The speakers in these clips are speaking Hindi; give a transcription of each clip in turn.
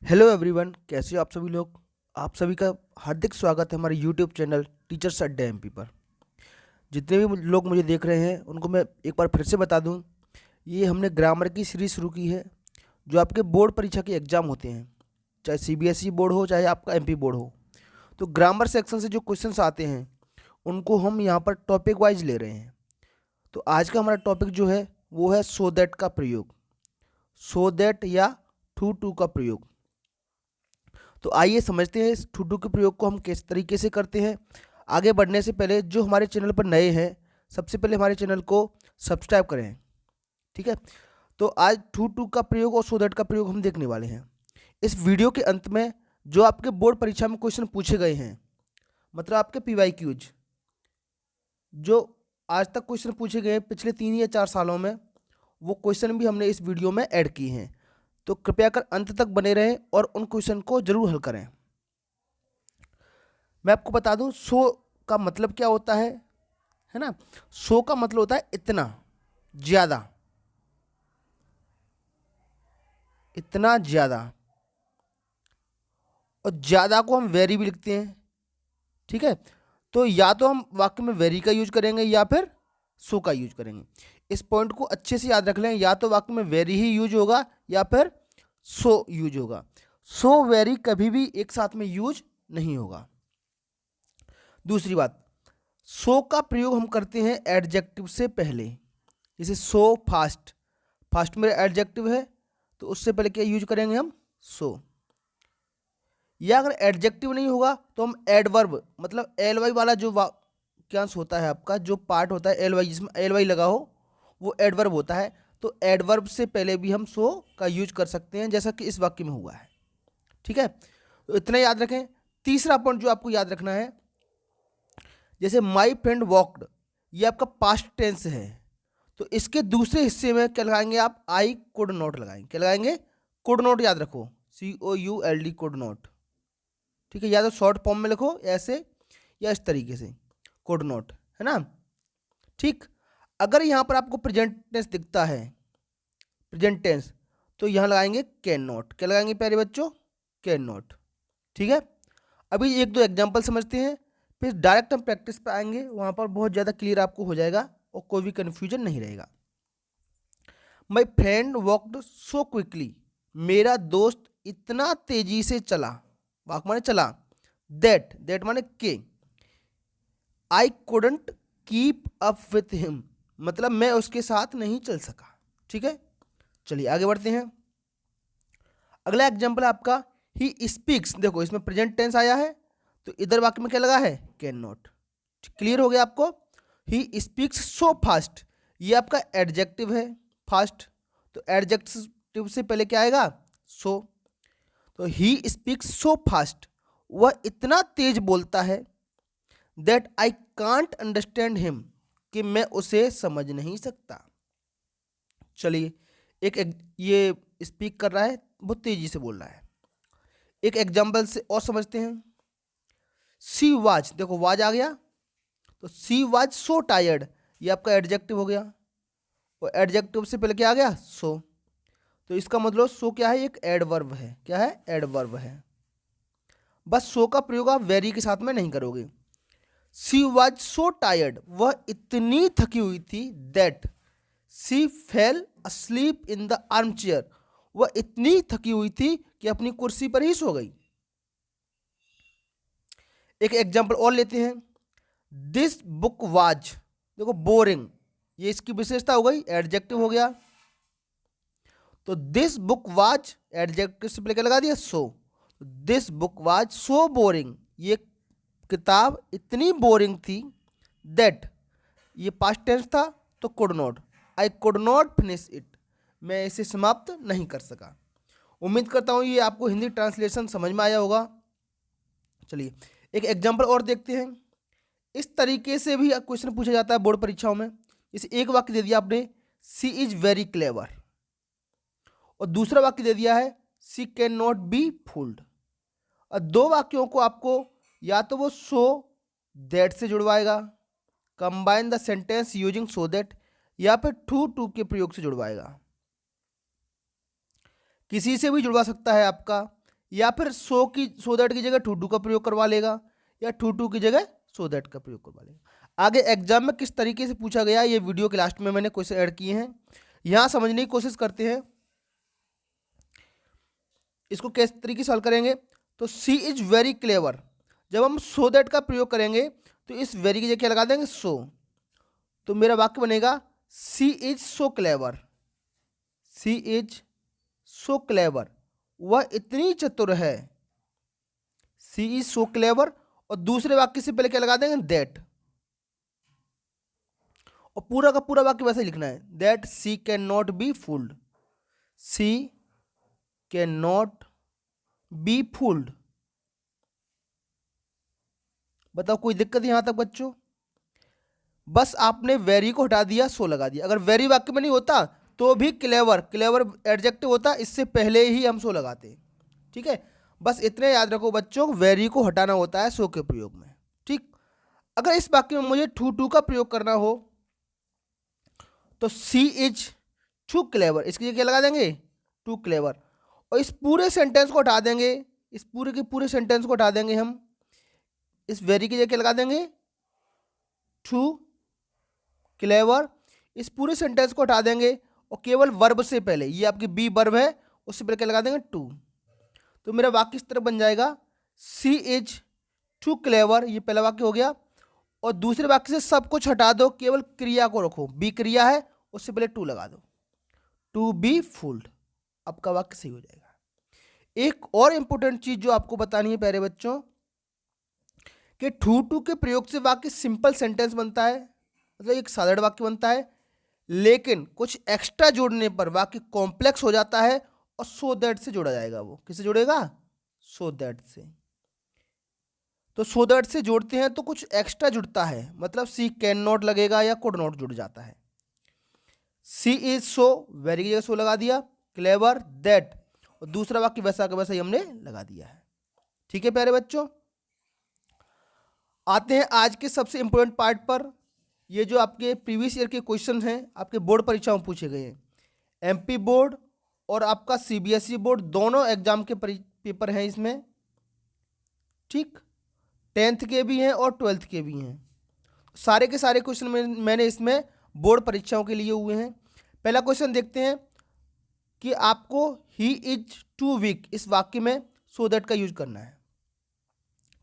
हेलो एवरीवन, कैसे हो आप सभी लोग। आप सभी का हार्दिक स्वागत है हमारे यूट्यूब चैनल टीचर्स अड्डा एमपी पर। जितने भी लोग मुझे देख रहे हैं उनको मैं एक बार फिर से बता दूं, ये हमने ग्रामर की सीरीज शुरू की है जो आपके बोर्ड परीक्षा के एग्जाम होते हैं, चाहे सीबीएसई बोर्ड हो चाहे आपका एमपी बोर्ड हो। तो ग्रामर सेक्शन से जो क्वेश्चंस आते हैं उनको हम यहाँ पर टॉपिक वाइज ले रहे हैं। तो आज का हमारा टॉपिक जो है वो है सो दैट का प्रयोग, सो दैट या टू का प्रयोग। तो आइए समझते हैं इस टू के प्रयोग को हम किस तरीके से करते हैं। आगे बढ़ने से पहले जो हमारे चैनल पर नए हैं, सबसे पहले हमारे चैनल को सब्सक्राइब करें, ठीक है। तो आज टू का प्रयोग और सो दैट का प्रयोग हम देखने वाले हैं। इस वीडियो के अंत में जो आपके बोर्ड परीक्षा में क्वेश्चन पूछे गए हैं, मतलब आपके पीवाईक्यूज जो आज तक क्वेश्चन पूछे गए हैं पिछले 3 या 4 सालों में, वो क्वेश्चन भी हमने इस वीडियो में ऐड किए हैं। तो कृपया कर अंत तक बने रहें और उन क्वेश्चन को जरूर हल करें। मैं आपको बता दूं सो का मतलब क्या होता है ना। सो का मतलब होता है इतना ज्यादा, इतना ज्यादा। और ज्यादा को हम वेरी भी लिखते हैं, ठीक है। तो या तो हम वाक्य में वेरी का यूज करेंगे या फिर सो का यूज करेंगे। इस पॉइंट को अच्छे से याद रख लें, या तो वाक्य में वेरी ही यूज होगा या फिर सो यूज होगा। सो वेरी कभी भी एक साथ में यूज नहीं होगा। दूसरी बात, सो का प्रयोग हम करते हैं एडजेक्टिव से पहले। जैसे सो फास्ट, फास्ट में एडजेक्टिव है तो उससे पहले क्या यूज करेंगे हम, सो। या अगर एडजेक्टिव नहीं होगा तो हम एडवर्ब, मतलब एल वाई वाला जो वाक्यांश होता है आपका, जो पार्ट होता है एल वाई, जिसमें एल वाई लगा हो वो एडवर्ब होता है। तो एडवर्ब से पहले भी हम सो का यूज कर सकते हैं, जैसा कि इस वाक्य में हुआ है, ठीक है। तो इतना याद रखें। तीसरा पॉइंट जो आपको याद रखना है, जैसे माई फ्रेंड वॉकड, ये आपका पास्ट टेंस है, तो इसके दूसरे हिस्से में क्या लगाएंगे आप, आई कुड नॉट लगाएंगे। क्या लगाएंगे, कुड नॉट। याद रखो, COULD, कुड नॉट, ठीक है। या तो शॉर्ट फॉर्म में लिखो ऐसे या इस तरीके से, कुड नॉट, है ना, ठीक। अगर यहां पर आपको प्रेजेंट टेंस दिखता है, प्रेजेंट टेंस, तो यहां लगाएंगे कैन नॉट। क्या लगाएंगे प्यारे बच्चों, कैन नॉट, ठीक है। अभी एक दो एग्जाम्पल समझते हैं, फिर डायरेक्ट हम प्रैक्टिस पे आएंगे, वहां पर बहुत ज़्यादा क्लियर आपको हो जाएगा और कोई भी कन्फ्यूजन नहीं रहेगा। My friend walked so quickly, मेरा दोस्त इतना तेजी से चला, वाक माने चला, दैट माने के, I couldn't keep up with him, मतलब मैं उसके साथ नहीं चल सका, ठीक है। चलिए आगे बढ़ते हैं। अगला एग्जाम्पल आपका ही स्पीक्स, देखो इसमें प्रेजेंट टेंस आया है तो इधर वाक्य में क्या लगा है, कैन नॉट। क्लियर हो गया आपको। ही स्पीक्स सो फास्ट, ये आपका एडजेक्टिव है, फास्ट, तो एडजेक्टिव से पहले क्या आएगा, सो। तो ही स्पीक्स सो फास्ट, वह इतना तेज बोलता है, that I can't understand him, कि मैं उसे समझ नहीं सकता। चलिए ये स्पीक कर रहा है, बहुत तेजी से बोल रहा है। एक एग्जाम्पल से और समझते हैं। सी वाज, देखो वाज आ गया, तो सी वाज सो टायर्ड, ये आपका एडजेक्टिव हो गया, और एडजेक्टिव से पहले क्या आ गया, सो। तो इसका मतलब सो क्या है, एक एडवर्ब है। क्या है, एडवर्ब है। बस सो का प्रयोग आप वेरी के साथ में नहीं करोगे। सी वाज सो टायर्ड, वह इतनी थकी हुई थी, that she fell asleep in the armchair, वह इतनी थकी हुई थी कि अपनी कुर्सी पर ही सो गई। एक एग्जाम्पल और लेते हैं। दिस बुक वाज, देखो बोरिंग, ये इसकी विशेषता हो गई, एडजेक्टिव हो गया। तो दिस बुक वाज, एडजेक्टिव से पहले क्या लगा दिया, so. This book was so boring, ये किताब इतनी बोरिंग थी, दैट, ये पास्ट टेंस था तो could not, I could not finish it, मैं इसे समाप्त नहीं कर सका। उम्मीद करता हूँ ये आपको हिंदी ट्रांसलेशन समझ में आया होगा। चलिए एक एग्जाम्पल और देखते हैं। इस तरीके से भी क्वेश्चन पूछा जाता है बोर्ड परीक्षाओं में। जैसे एक वाक्य दे दिया आपने, सी इज वेरी क्लेवर, और दूसरा वाक्य दे दिया है, सी कैन नॉट बी फूल्ड। और दो वाक्यों को आपको या तो वो सो दैट से जुड़वाएगा, combine the sentence using so that, या फिर टू के प्रयोग से जुड़वाएगा। किसी से भी जुड़वा सकता है आपका, या फिर सो दैट की जगह टू डू का प्रयोग करवा लेगा, या टू टू की जगह सो दैट का प्रयोग करवा लेगा। आगे एग्जाम में किस तरीके से पूछा गया ये वीडियो के लास्ट में मैंने क्वेश्चन ऐड किए हैं, यहाँ समझने की कोशिश करते हैं इसको किस तरीके से हल करेंगे। तो सी इज वेरी क्लेवर, जब हम सो दैट का प्रयोग करेंगे तो इस वेरी की जगह क्या लगा देंगे, सो। तो मेरा वाक्य बनेगा she is so clever, she is so clever, वह इतनी चतुर है, सी इज सो क्लेवर। और दूसरे वाक्य से पहले क्या लगा देंगे, दैट, और पूरा का पूरा वाक्य वैसे ही लिखना है, that she can not be fooled, she can not be fooled. बताओ कोई दिक्कत यहां तक बच्चों? बस आपने वेरी को हटा दिया, सो लगा दिया। अगर वेरी वाक्य में नहीं होता तो भी क्लेवर, क्लेवर एडजेक्टिव होता, इससे पहले ही हम सो लगाते। ठीक है, बस इतने याद रखो बच्चों, वेरी को हटाना होता है सो के प्रयोग में। ठीक, अगर इस वाक्य में मुझे टू टू का प्रयोग करना हो तो सी इज टू क्लेवर, इसकी जगह क्या लगा देंगे, टू क्लेवर। और इस पूरे सेंटेंस को हटा देंगे, इस पूरे के पूरे सेंटेंस को हटा देंगे हम, इस वेरी की जगह क्या लगा देंगे, टू क्लेवर। इस पूरे सेंटेंस को हटा देंगे और केवल वर्ब से पहले, ये आपकी बी वर्ब है, उससे पहले क्या लगा देंगे, टू। तो मेरा वाक्य इस तरह बन जाएगा, सी इज टू क्लेवर, ये पहला वाक्य हो गया। और दूसरे वाक्य से सब कुछ हटा दो, केवल क्रिया को रखो, बी क्रिया है, उससे पहले टू लगा दो, टू बी फूल्ड, आपका वाक्य सही हो जाएगा। एक और इंपॉर्टेंट चीज जो आपको बतानी है प्यारे बच्चों, कि टू टू के प्रयोग से वाक्य सिंपल सेंटेंस बनता है, मतलब एक साधारण वाक्य बनता है, लेकिन कुछ एक्स्ट्रा जोड़ने पर वाक्य कॉम्प्लेक्स हो जाता है और सो दैट से जोड़ा जाएगा। वो किससे जोड़ेगा, सो दैट से। तो सो दैट से जोड़ते हैं तो कुछ एक्स्ट्रा जुड़ता है, मतलब सी कैन नॉट लगेगा या कुड नॉट जुड़ जाता है। सी इज सो, वेरी की जगह सो लगा दिया, क्लेवर, दैट, और दूसरा वाक्य वैसा का वैसा ही हमने लगा दिया है। ठीक है प्यारे बच्चों, आते हैं आज के सबसे इंपॉर्टेंट पार्ट पर। ये जो आपके प्रीवियस ईयर के क्वेश्चन हैं, आपके बोर्ड परीक्षाओं में पूछे गए हैं, एमपी बोर्ड और आपका सीबीएसई बोर्ड दोनों एग्जाम के पेपर हैं इसमें। ठीक, 10th के भी हैं और 12th के भी हैं। सारे के सारे क्वेश्चन मैंने इसमें बोर्ड परीक्षाओं के लिए हुए हैं। पहला क्वेश्चन देखते हैं कि आपको ही इज टू वीक, इस वाक्य में सो दैट का यूज करना है।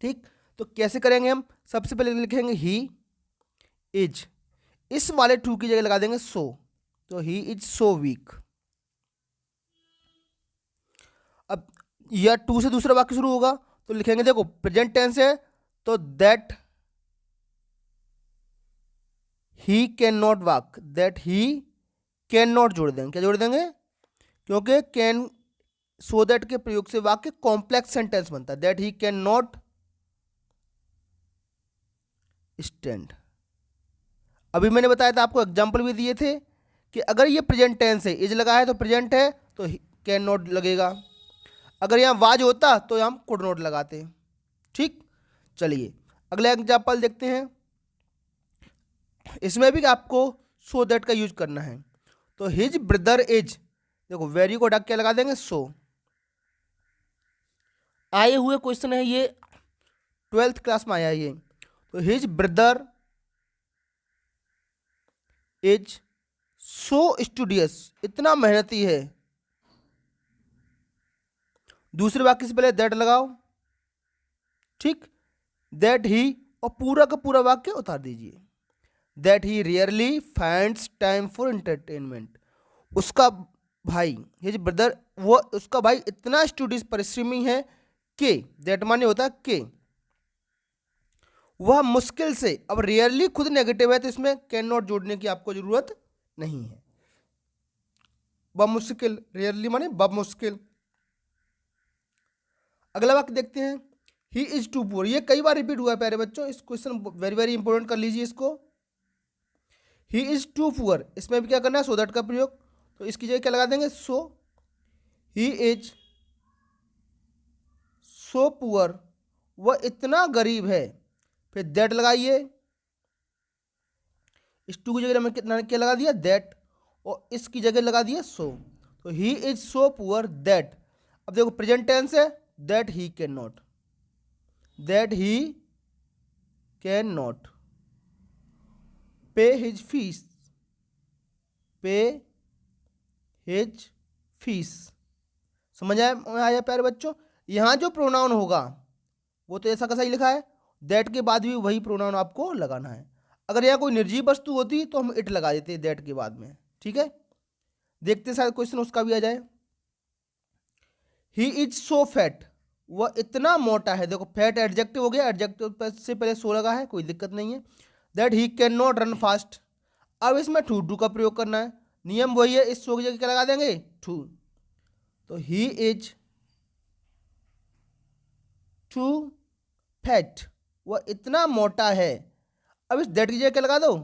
ठीक, तो कैसे करेंगे हम, सबसे पहले लिखेंगे ही इज, इस वाले टू की जगह लगा देंगे सो, तो ही इज सो वीक। अब यह टू से दूसरा वाक्य शुरू होगा तो लिखेंगे, देखो प्रेजेंट टेंस है तो that he can not walk, that he can not जोड़ देंगे। क्या जोड़ देंगे, क्योंकि कैन सो दैट के प्रयोग से वाक्य कॉम्प्लेक्स सेंटेंस बनता है, that he can not stand. अभी मैंने बताया था, आपको एग्जाम्पल भी दिए थे कि अगर ये प्रेजेंट टेंस है, इज लगा है तो प्रेजेंट है तो कैन नॉट लगेगा, अगर यहाँ वाज होता तो हम कुड नॉट लगाते। ठीक, चलिए अगला एग्जाम्पल देखते हैं। इसमें भी आपको सो दैट का यूज करना है। तो हिज ब्रदर इज, देखो वेरी को ढक के लगा देंगे सो। आए हुए क्वेश्चन है ये, 12th क्लास में आया है ये। तो his brother is so studious, इतना मेहनती है। दूसरे वाक्य से पहले दैट लगाओ। ठीक, दैट ही, और पूरा का पूरा वाक्य उतार दीजिए, that he rarely finds time for entertainment. उसका भाई, हिज ब्रदर, वो उसका भाई इतना स्टूडियस परिश्रमी है कि, दैट माने होता है कि, वह मुश्किल से, अब रियरली खुद नेगेटिव है तो इसमें कैन नॉट जोड़ने की आपको जरूरत नहीं है। बमुश्किल, रियरली माने बमुश्किल। अगला वाक्य देखते हैं, ही इज टू पुअर, ये कई बार रिपीट हुआ है प्यारे बच्चों, इस क्वेश्चन वेरी वेरी इंपॉर्टेंट कर लीजिए इसको। ही इज टू पुअर, इसमें भी क्या करना है, सो दैट का प्रयोग, तो इसकी जगह क्या लगा देंगे, सो। ही इज सो पुअर, वह इतना गरीब है, फिर दैट लगाइए, इस टू की जगह में कितना क्या लगा दिया, दैट, और इसकी जगह लगा दिया सो। तो he is so poor that, अब देखो प्रेजेंट टेंस है, that he can not, that he can not पे हिज फीस, पे हिज फीस। समझ आया प्यारे बच्चों। यहाँ जो प्रोनाउन होगा वो तो ऐसा कैसा ही लिखा है, दैट के बाद भी वही प्रोनाउन आपको लगाना है। अगर यहाँ कोई निर्जीव वस्तु होती तो हम इट लगा देते दैट के बाद में, ठीक है। देखते शायद क्वेश्चन उसका भी आ जाए। ही इज सो फैट, वह इतना मोटा है। देखो फैट एडजेक्टिव हो गया, एडजेक्टिव से पहले सो लगा है, कोई दिक्कत नहीं है। That he can not run fast, अब इसमें टू का प्रयोग करना है। नियम वही है, इस सो की जगह क्या लगा देंगे, टू। तो ही इज टू फैट, वह इतना मोटा है। अब इस दैट की जगह क्या लगा दो,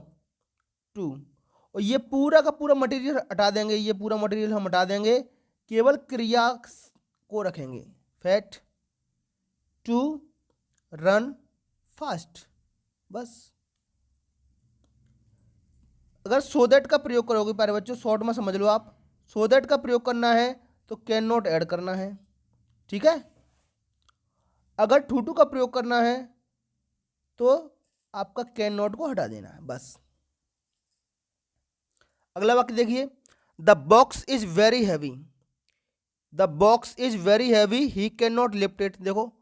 टू। और ये पूरा का पूरा मटेरियल हटा देंगे, ये पूरा मटेरियल हम हटा देंगे, केवल क्रिया को रखेंगे। फैट टू रन फास्ट, बस। अगर सो दैट का प्रयोग करोगे प्यारे बच्चों, शॉर्ट में समझ लो आप, सो दैट का प्रयोग करना है तो कैन नॉट ऐड करना है, ठीक है। अगर टू का प्रयोग करना है तो आपका कैन नॉट को हटा देना है, बस। अगला वाक्य देखिए, the box is very heavy, the box is very heavy he can not lift it. देखो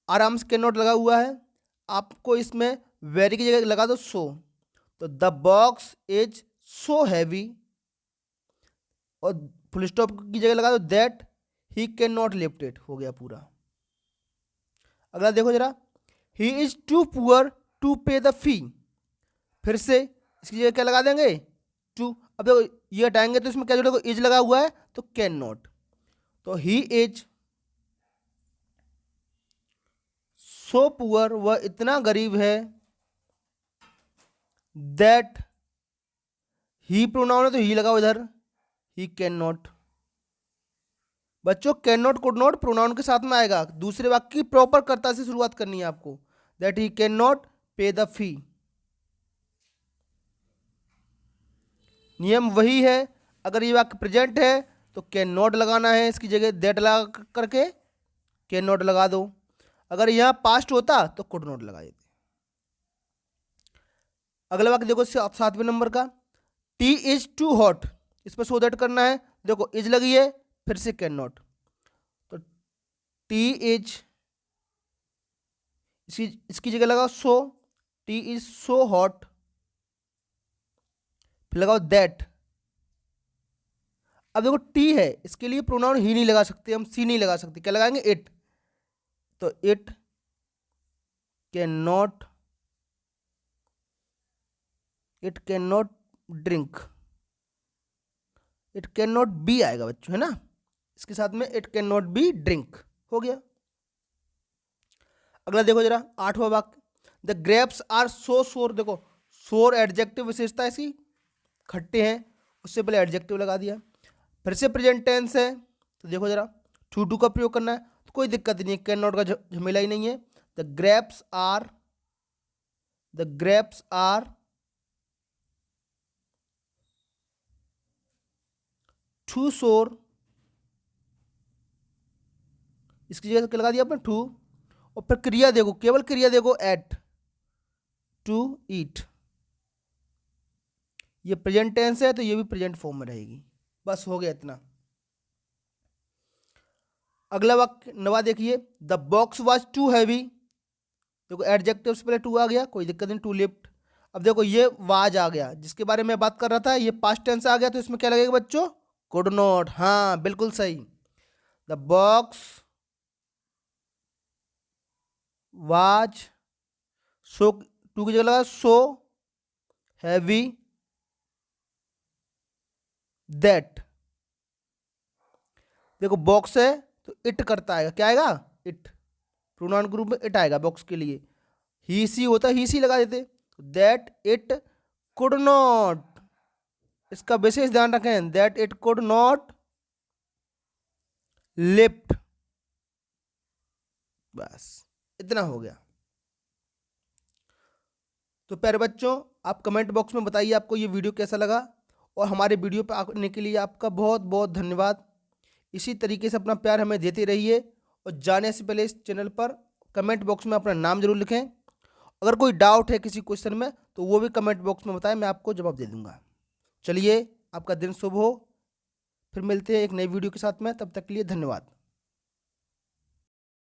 आराम से कैन नॉट लगा हुआ है, आपको इसमें वेरी की जगह लगा दो सो, तो the box is so heavy, और फुल स्टॉप की जगह लगा दो that he can not lift it, हो गया पूरा। अगला देखो जरा, he is too poor to pay the fee, फिर से इसकी जगह क्या लगा देंगे, टू। अब देखो ये हटाएंगे तो इसमें क्या जोड़ेगा, इज लगा हुआ है तो कैन नॉट, तो ही इज सो पुअर, वह इतना गरीब है, दैट ही प्रोनाउन है तो ही लगाओ इधर, ही कैन नॉट। बच्चों can not could not pronoun के साथ में आएगा, दूसरे वाक्य की प्रॉपर कर्ता से शुरुआत करनी है आपको, दैट ही कैन नॉट पे द फी। नियम वही है, अगर ये वाक्य प्रेजेंट है तो कैन नॉट लगाना है, इसकी जगह दैट लगा करके कैन नॉट लगा दो। अगर यहां पास्ट होता तो कुड नॉट लगा देते। अगला वाक्य देखो 7वें नंबर का, टी इज टू हॉट, इस पर सो दैट करना है। देखो इज लगी है, फिर से कैन नॉट, तो टी इज, इसकी जगह लगाओ सो, टी इज सो हॉट, फिर लगाओ दैट। अब देखो टी है, इसके लिए प्रोनाउन ही नहीं लगा सकते हम, सी नहीं लगा सकते, क्या लगाएंगे, इट। तो it can not, it can not drink, it can not B आएगा बच्चों, है ना, इसके साथ में it can not B drink, हो गया। अगला देखो जरा 8वां वाक्य, द ग्रेप्स आर सो सोर। देखो सोर एडजेक्टिव विशेषता ऐसी, खट्टे हैं, उससे पहले एडजेक्टिव लगा दिया। फिर से प्रेजेंट टेंस है, तो देखो जरा टू का प्रयोग करना है, तो कोई दिक्कत नहीं है, कैन नॉट का झमेला ही नहीं है। The grapes are, the grapes are too sour, इसकी जगह क्या लगा दिया आपने, टू। और फिर क्रिया देखो, केवल क्रिया देखो, एट, टू ईट, ये प्रेजेंट टेंस है तो ये भी प्रेजेंट फॉर्म में रहेगी, बस हो गया इतना। अगला वाक्य 9वां देखिए, the box was too heavy. देखो एडजेक्टिव से पहले टू आ गया, कोई दिक्कत नहीं, टू लिफ्ट। अब देखो ये वाज आ गया, जिसके बारे में बात कर रहा था, ये पास्ट टेंस आ गया, तो इसमें क्या लगेगा बच्चों, कुड नॉट। हाँ बिल्कुल सही, the box was so, too की जगह लगा सो हैवी दैट। देखो बॉक्स है तो इट करता आएगा, क्या आएगा, इट, प्रोनाउन ग्रुप में इट आएगा बॉक्स के लिए। ही सी होता, ही सी लगा देते, दैट इट कुड नॉट, इसका विशेष ध्यान रखें, that it could not lift, बस इतना हो गया। तो प्यारे बच्चों आप कमेंट बॉक्स में बताइए आपको ये वीडियो कैसा लगा, और हमारे वीडियो पर आने के लिए आपका बहुत बहुत धन्यवाद। इसी तरीके से अपना प्यार हमें देते रहिए, और जाने से पहले इस चैनल पर कमेंट बॉक्स में अपना नाम जरूर लिखें। अगर कोई डाउट है किसी क्वेश्चन में तो वो भी कमेंट बॉक्स में बताएं, मैं आपको जवाब दे दूंगा। चलिए, आपका दिन शुभ हो। फिर मिलते हैं एक नई वीडियो के साथ में, तब तक के लिए धन्यवाद।